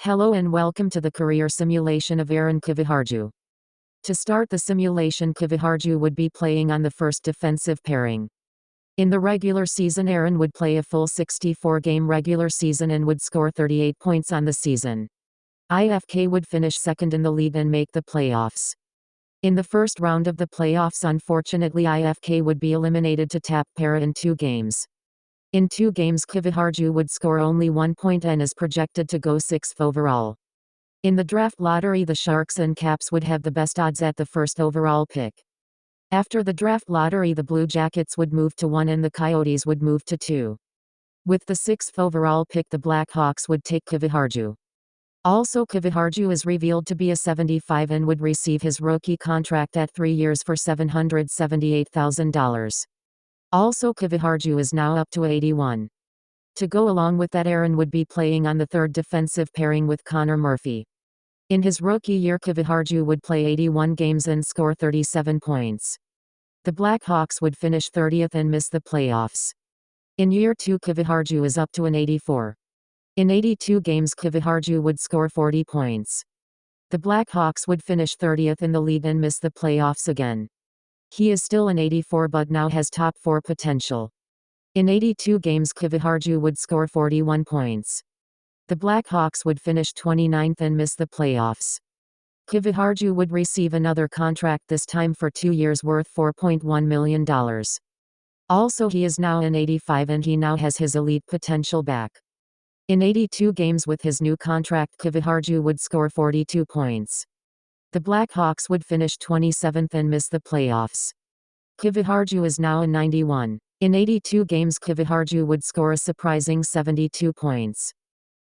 Hello and welcome to the career simulation of Aron Kiviharju. To start the simulation, Kiviharju would be playing on the first defensive pairing. In the regular season, Aron would play a full 64-game regular season and would score 38 points on the season. IFK would finish second in the league and make the playoffs. In the first round of the playoffs, unfortunately, IFK would be eliminated to tap para in 2 games. In 2 games, Kiviharju would score only 1 point and is projected to go 6th overall. In the draft lottery, the Sharks and Caps would have the best odds at the first overall pick. After the draft lottery, the Blue Jackets would move to 1 and the Coyotes would move to 2. With the 6th overall pick, the Blackhawks would take Kiviharju. Also, Kiviharju is revealed to be a 75 and would receive his rookie contract at 3 years for $778,000. Also, Kiviharju is now up to 81. To go along with that, Aron would be playing on the third defensive pairing with Connor Murphy. In his rookie year, Kiviharju would play 81 games and score 37 points. The Blackhawks would finish 30th and miss the playoffs. In year 2, Kiviharju is up to an 84. In 82 games, Kiviharju would score 40 points. The Blackhawks would finish 30th in the league and miss the playoffs again. He is still an 84 but now has top 4 potential. In 82 games, Kiviharju would score 41 points. The Blackhawks would finish 29th and miss the playoffs. Kiviharju would receive another contract, this time for 2 years worth $4.1 million. Also, he is now an 85 and he now has his elite potential back. In 82 games with his new contract, Kiviharju would score 42 points. The Blackhawks would finish 27th and miss the playoffs. Kiviharju is now a 91. In 82 games, Kiviharju would score a surprising 72 points.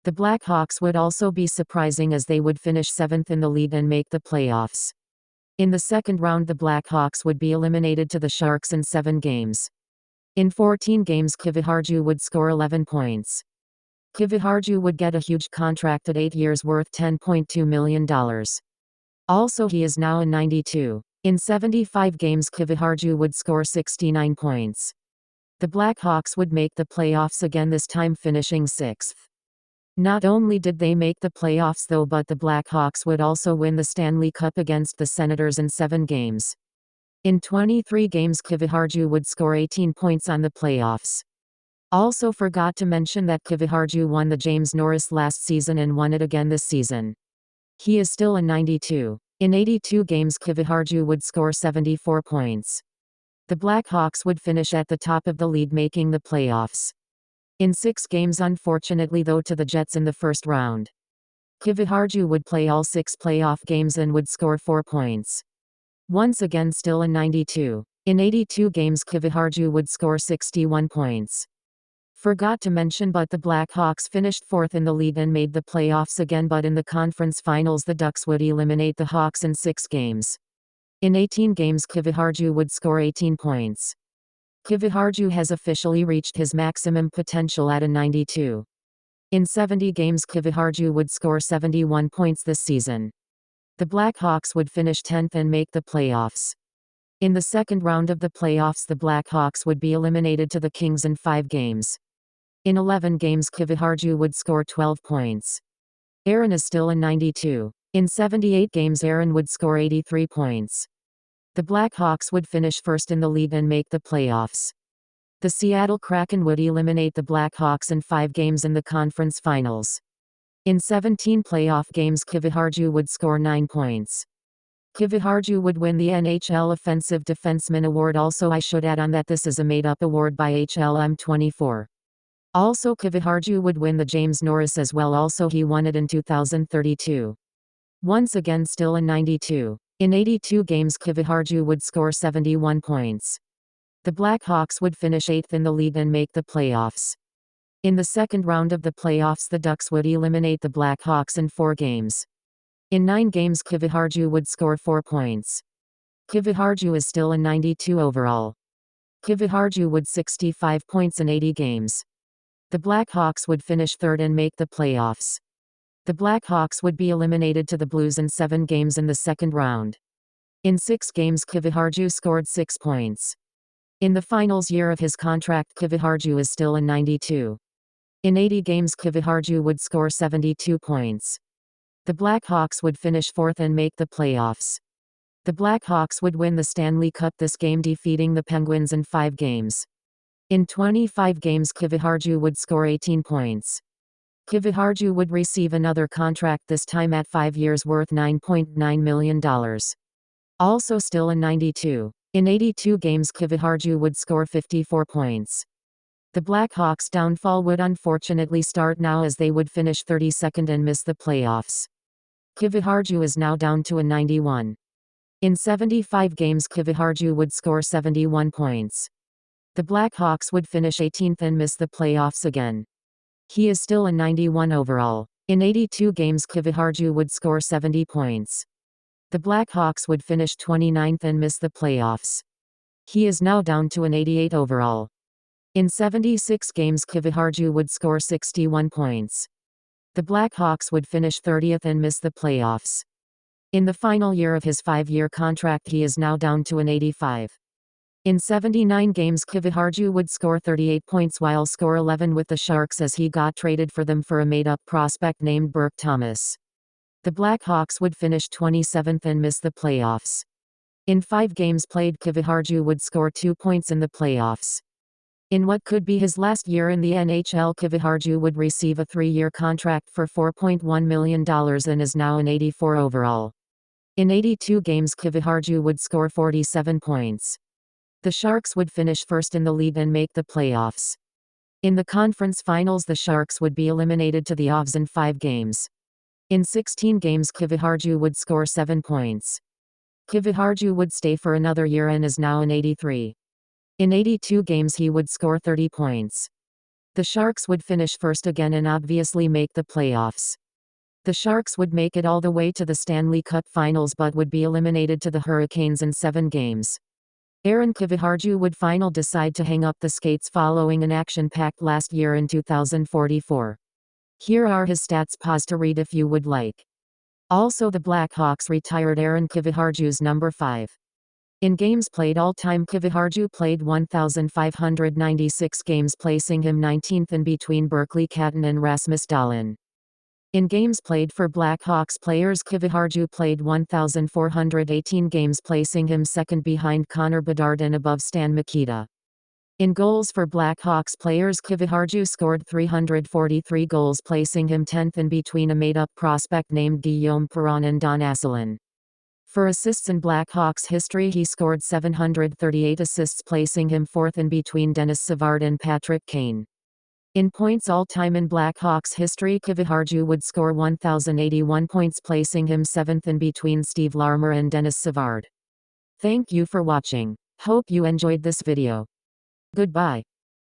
The Blackhawks would also be surprising as they would finish 7th in the league and make the playoffs. In the second round, the Blackhawks would be eliminated to the Sharks in 7 games. In 14 games, Kiviharju would score 11 points. Kiviharju would get a huge contract at 8 years worth $10.2 million. Also, he is now a 92. In 75 games, Kiviharju would score 69 points. The Blackhawks would make the playoffs again, this time finishing 6th. Not only did they make the playoffs though, but the Blackhawks would also win the Stanley Cup against the Senators in 7 games. In 23 games, Kiviharju would score 18 points on the playoffs. Also forgot to mention that Kiviharju won the James Norris last season and won it again this season. He is still a 92. In 82 games, Kiviharju would score 74 points. The Blackhawks would finish at the top of the league, making the playoffs. In 6 games, unfortunately though, to the Jets in the first round. Kiviharju would play all 6 playoff games and would score 4 points. Once again, still a 92. In 82 games, Kiviharju would score 61 points. Forgot to mention, but the Blackhawks finished 4th in the league and made the playoffs again, but in the conference finals the Ducks would eliminate the Hawks in 6 games. In 18 games, Kiviharju would score 18 points. Kiviharju has officially reached his maximum potential at a 92. In 70 games, Kiviharju would score 71 points this season. The Blackhawks would finish 10th and make the playoffs. In the second round of the playoffs, the Blackhawks would be eliminated to the Kings in 5 games. In 11 games, Kiviharju would score 12 points. Aron is still a 92. In 78 games, Aron would score 83 points. The Blackhawks would finish 1st in the league and make the playoffs. The Seattle Kraken would eliminate the Blackhawks in 5 games in the conference finals. In 17 playoff games, Kiviharju would score 9 points. Kiviharju would win the NHL Offensive Defenseman Award. Also, I should add on that this is a made-up award by HLM24. Also, Kiviharju would win the James Norris as well. Also, he won it in 2032. Once again, still a 92. In 82 games, Kiviharju would score 71 points. The Blackhawks would finish 8th in the league and make the playoffs. In the second round of the playoffs, the Ducks would eliminate the Blackhawks in 4 games. In 9 games, Kiviharju would score 4 points. Kiviharju is still a 92 overall. Kiviharju would 65 points in 80 games. The Blackhawks would finish 3rd and make the playoffs. The Blackhawks would be eliminated to the Blues in 7 games in the second round. In 6 games, Kiviharju scored 6 points. In the finals year of his contract, Kiviharju is still a 92. In 80 games Kiviharju would score 72 points. The Blackhawks would finish fourth and make the playoffs. The Blackhawks would win the Stanley Cup this game, defeating the Penguins in 5 games. In 25 games Kiviharju would score 18 points. Kiviharju would receive another contract, this time at 5 years worth $9.9 million. Also still in 92. In 82 games Kiviharju would score 54 points. The Blackhawks' downfall would unfortunately start now, as they would finish 32nd and miss the playoffs. Kiviharju is now down to a 91. In 75 games Kiviharju would score 71 points. The Blackhawks would finish 18th and miss the playoffs again. He is still a 91 overall. In 82 games Kiviharju would score 70 points. The Blackhawks would finish 29th and miss the playoffs. He is now down to an 88 overall. In 76 games Kiviharju would score 61 points. The Blackhawks would finish 30th and miss the playoffs. In the final year of his 5-year contract he is now down to an 85. In 79 games Kiviharju would score 38 points while score 11 with the Sharks, as he got traded for them for a made-up prospect named Burke Thomas. The Blackhawks would finish 27th and miss the playoffs. In 5 games played Kiviharju would score 2 points in the playoffs. In what could be his last year in the NHL, Kiviharju would receive a 3-year contract for $4.1 million and is now an 84 overall. In 82 games Kiviharju would score 47 points. The Sharks would finish first in the league and make the playoffs. In the conference finals the Sharks would be eliminated to the Avs in 5 games. In 16 games Kiviharju would score 7 points. Kiviharju would stay for another year and is now an 83. In 82 games he would score 30 points. The Sharks would finish first again and obviously make the playoffs. The Sharks would make it all the way to the Stanley Cup Finals but would be eliminated to the Hurricanes in 7 games. Aron Kiviharju would finally decide to hang up the skates following an action-packed last year in 2044. Here are his stats, pause to read if you would like. Also, the Blackhawks retired Aron Kiviharju's number 5. In games played all time, Kiviharju played 1,596 games, placing him 19th in between Berkely Catton and Rasmus Dahlin. In games played for Blackhawks players, Kiviharju played 1,418 games, placing him second behind Connor Bedard and above Stan Mikita. In goals for Blackhawks players, Kiviharju scored 343 goals, placing him 10th in between a made-up prospect named Guillaume Perron and Don Asselin. For assists in Blackhawks history, he scored 738 assists, placing him 4th in between Dennis Savard and Patrick Kane. In points all-time in Blackhawks history, Kiviharju would score 1,081 points, placing him 7th in between Steve Larmer and Dennis Savard. Thank you for watching. Hope you enjoyed this video. Goodbye.